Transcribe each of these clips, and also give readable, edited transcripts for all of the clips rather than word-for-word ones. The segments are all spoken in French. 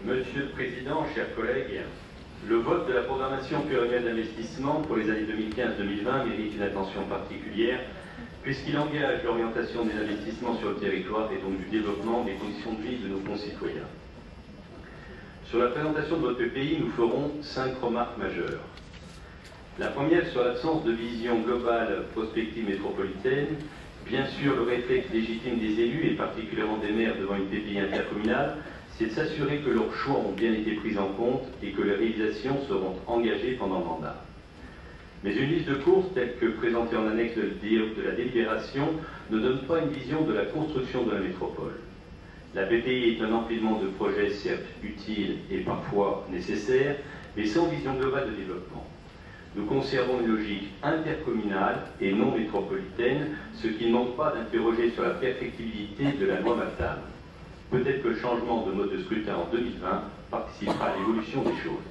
Monsieur le Président, chers collègues, le vote de la programmation pluriannuelle d'investissement pour les années 2015-2020 mérite une attention particulière puisqu'il engage l'orientation des investissements sur le territoire et donc du développement des conditions de vie de nos concitoyens. Sur la présentation de votre pays, nous ferons 5 remarques majeures. La première sur l'absence de vision globale prospective métropolitaine. Bien sûr, le réflexe légitime des élus, et particulièrement des maires devant une PPI intercommunale, c'est de s'assurer que leurs choix ont bien été pris en compte et que les réalisations seront engagées pendant le mandat. Mais une liste de courses telle que présentée en annexe de la délibération ne donne pas une vision de la construction de la métropole. La PPI est un empilement de projets certes utiles et parfois nécessaires, mais sans vision globale de développement. Nous conservons une logique intercommunale et non métropolitaine, ce qui ne manque pas d'interroger sur la perfectibilité de la loi MAPTAM. Peut-être que le changement de mode de scrutin en 2020 participera à l'évolution des choses.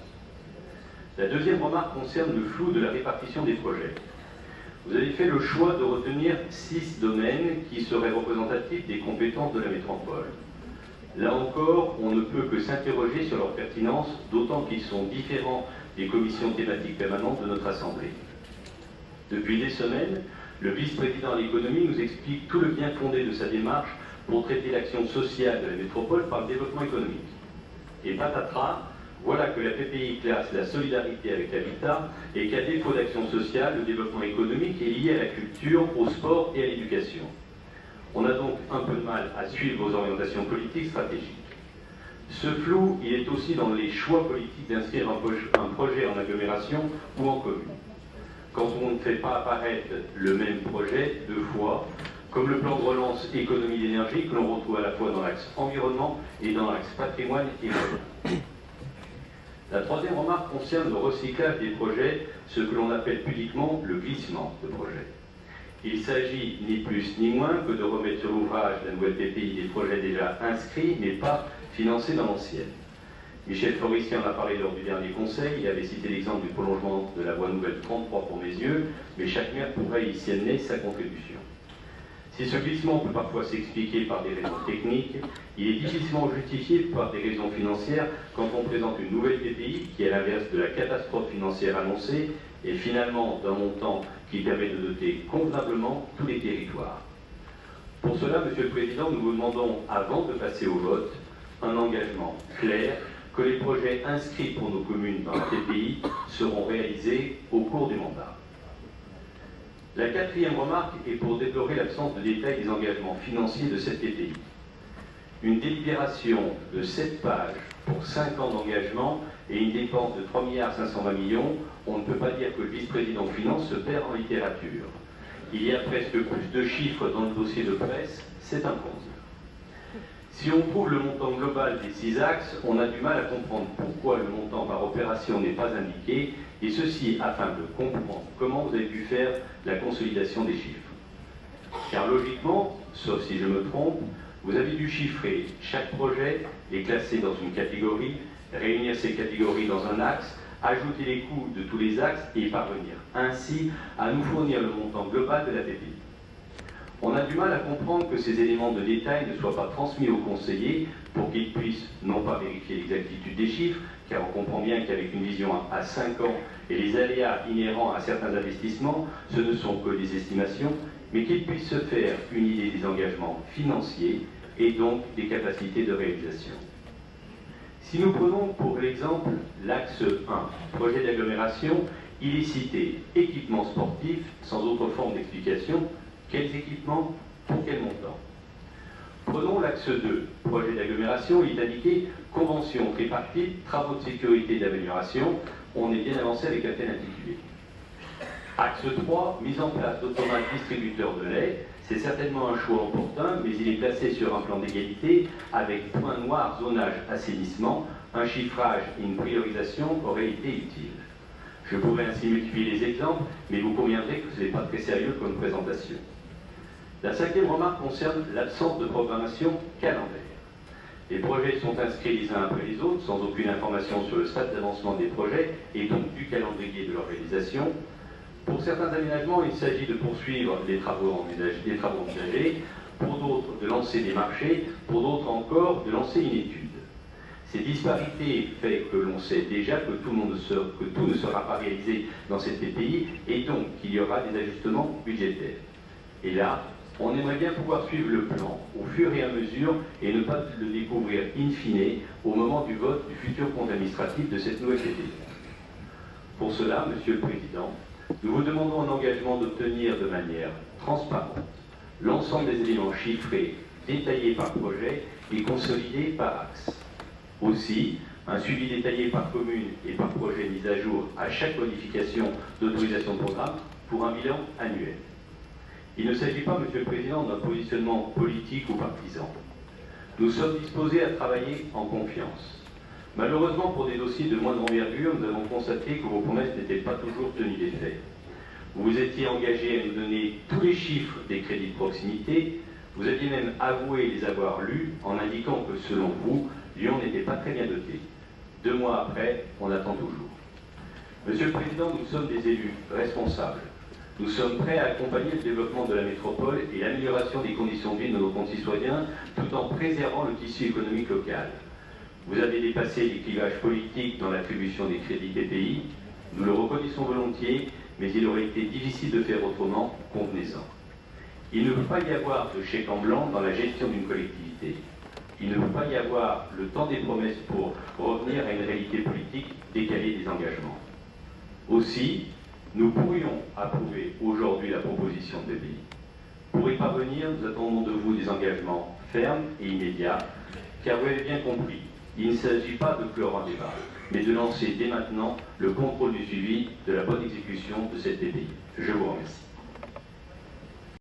La deuxième remarque concerne le flou de la répartition des projets. Vous avez fait le choix de retenir 6 domaines qui seraient représentatifs des compétences de la métropole. Là encore, on ne peut que s'interroger sur leur pertinence, d'autant qu'ils sont différents des commissions thématiques permanentes de notre Assemblée. Depuis des semaines, le vice-président à l'économie nous explique tout le bien fondé de sa démarche pour traiter l'action sociale de la métropole par le développement économique. Et patatras, voilà que la PPI classe la solidarité avec l'habitat et qu'à défaut d'action sociale, le développement économique est lié à la culture, au sport et à l'éducation. On a donc un peu de mal à suivre vos orientations politiques stratégiques. Ce flou, il est aussi dans les choix politiques d'inscrire un projet en agglomération ou en commune. Quand on ne fait pas apparaître le même projet 2 fois, comme le plan de relance économie d'énergie que l'on retrouve à la fois dans l'axe environnement et dans l'axe patrimoine et logement. La troisième remarque concerne le recyclage des projets, ce que l'on appelle pudiquement le glissement de projet. Il s'agit ni plus ni moins que de remettre sur l'ouvrage d'un nouvelle PPI des projets déjà inscrits mais pas financés dans l'ancienne. Michel Forissier en a parlé lors du dernier conseil, il avait cité l'exemple du prolongement de la voie nouvelle 33 pour mes yeux, mais chaque maire pourrait y amener sa contribution. Si ce glissement peut parfois s'expliquer par des raisons techniques, il est difficilement justifié par des raisons financières quand on présente une nouvelle PPI qui, à l'inverse de la catastrophe financière annoncée, est finalement d'un montant qui permet de doter convenablement tous les territoires. Pour cela, Monsieur le Président, nous vous demandons, avant de passer au vote, un engagement clair que les projets inscrits pour nos communes dans la PPI seront réalisés au cours du mandat. La quatrième remarque est pour déplorer l'absence de détails des engagements financiers de cette PPI. Une délibération de 7 pages pour 5 ans d'engagement et une dépense de 3 520 millions, on ne peut pas dire que le vice-président finance se perd en littérature. Il y a presque plus de chiffres dans le dossier de presse, c'est un compte. Si on trouve le montant global des 6 axes, on a du mal à comprendre pourquoi le montant par opération n'est pas indiqué, et ceci afin de comprendre comment vous avez pu faire la consolidation des chiffres. Car logiquement, sauf si je me trompe, vous avez dû chiffrer chaque projet, les classer dans une catégorie, réunir ces catégories dans un axe, ajouter les coûts de tous les axes et parvenir ainsi à nous fournir le montant global de la PPI. On a du mal à comprendre que ces éléments de détail ne soient pas transmis aux conseillers pour qu'ils puissent non pas vérifier l'exactitude des chiffres, car on comprend bien qu'avec une vision à 5 ans et les aléas inhérents à certains investissements, ce ne sont que des estimations, mais qu'ils puissent se faire une idée des engagements financiers et donc des capacités de réalisation. Si nous prenons pour l'exemple l'axe 1, projet d'agglomération, il est cité équipement sportif, sans autre forme d'explication. Quels équipements, pour quel montant? Prenons l'axe 2, projet d'agglomération, il est indiqué convention tripartite, travaux de sécurité et d'amélioration. On est bien avancé avec un tel intitulé. Axe 3, mise en place d'automates distributeurs de lait. C'est certainement un choix opportun, mais il est placé sur un plan d'égalité avec point noir, zonage, assainissement. Un chiffrage et une priorisation auraient été utiles. Je pourrais ainsi multiplier les exemples, mais vous conviendrez que ce n'est pas très sérieux comme présentation. La 5e remarque concerne l'absence de programmation calendaire. Les projets sont inscrits les uns après les autres, sans aucune information sur le stade d'avancement des projets et donc du calendrier de leur réalisation. Pour certains aménagements, il s'agit de poursuivre les travaux envisagés. pour d'autres de lancer des marchés, pour d'autres encore de lancer une étude. Ces disparités fait que l'on sait déjà que tout ne sera pas réalisé dans cette PPI et donc qu'il y aura des ajustements budgétaires. Et là, on aimerait bien pouvoir suivre le plan au fur et à mesure et ne pas le découvrir in fine au moment du vote du futur compte administratif de cette nouvelle PPI. Pour cela, Monsieur le Président, nous vous demandons un engagement d'obtenir de manière transparente l'ensemble des éléments chiffrés, détaillés par projet et consolidés par axe. Aussi, un suivi détaillé par commune et par projet mis à jour à chaque modification d'autorisation de programme pour un bilan annuel. Il ne s'agit pas, Monsieur le Président, d'un positionnement politique ou partisan. Nous sommes disposés à travailler en confiance. Malheureusement, pour des dossiers de moindre envergure, nous avons constaté que vos promesses n'étaient pas toujours tenues des faits. Vous vous étiez engagé à nous donner tous les chiffres des crédits de proximité. Vous aviez même avoué les avoir lus en indiquant que, selon vous, Lyon n'était pas très bien doté. 2 mois après, on attend toujours. Monsieur le Président, nous sommes des élus responsables. Nous sommes prêts à accompagner le développement de la métropole et l'amélioration des conditions de vie de nos concitoyens tout en préservant le tissu économique local. Vous avez dépassé les clivages politiques dans l'attribution des crédits PPI. Nous le reconnaissons volontiers, mais il aurait été difficile de faire autrement, convenez-en. Il ne peut pas y avoir de chèque en blanc dans la gestion d'une collectivité. Il ne peut pas y avoir le temps des promesses pour revenir à une réalité politique décalée des engagements. Aussi, nous pourrions approuver aujourd'hui la proposition de PPI. Pour y parvenir, nous attendons de vous des engagements fermes et immédiats, car vous avez bien compris, il ne s'agit pas de clore un débat, mais de lancer dès maintenant le contrôle du suivi de la bonne exécution de cette PPI. Je vous remercie.